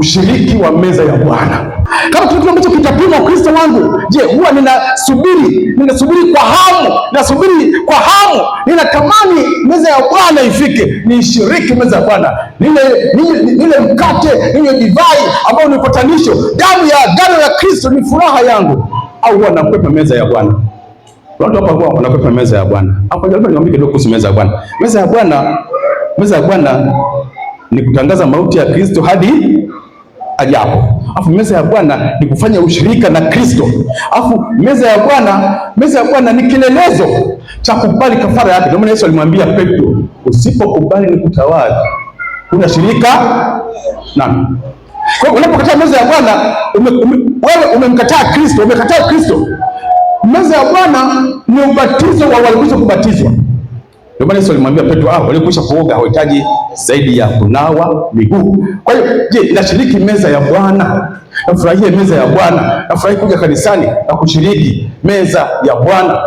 ushiriki wa meza ya Bwana. Kama kitu ambacho kitapima Ukristo wangu, je, huwa ninasubiri kwa hamu, ninatamani meza ya Bwana ifike, nishiriki meza ya Bwana, nile mkate, ninywe divai ambao ni upatanisho, damu ya agano ya Kristo ni furaha yangu, au huwa nakwepa meza ya Bwana? Watu hapa huwa wanakwepa meza ya Bwana. Hapo labda niwaambie kidogo kuhusu meza ya Bwana. Meza ya Bwana ni kutangaza mauti ya Kristo hadi ajapo. Alafu meza ya Bwana ni kufanya ushirika na Kristo. Alafu meza ya Bwana ni kilelezo cha kukubali kafara yake. Ndio maana Yesu alimwambia Petro, usipokubali nikutawale, kuna shirika nami. Kwa hiyo unapokataa meza ya Bwana, wewe umemkataa Kristo, umekataa Kristo. Meza ya Bwana ni ubatizo wa walikwisha kubatizwa. Ndio maana Yesu alimwambia Petro, walikwisha kuoga hawahitaji zaidi ya kunawa miguu. Kwa hiyo, je, nashiriki meza ya Bwana? Nafurahia meza ya Bwana? Nafurahi kuja kanisani na kushiriki meza ya Bwana?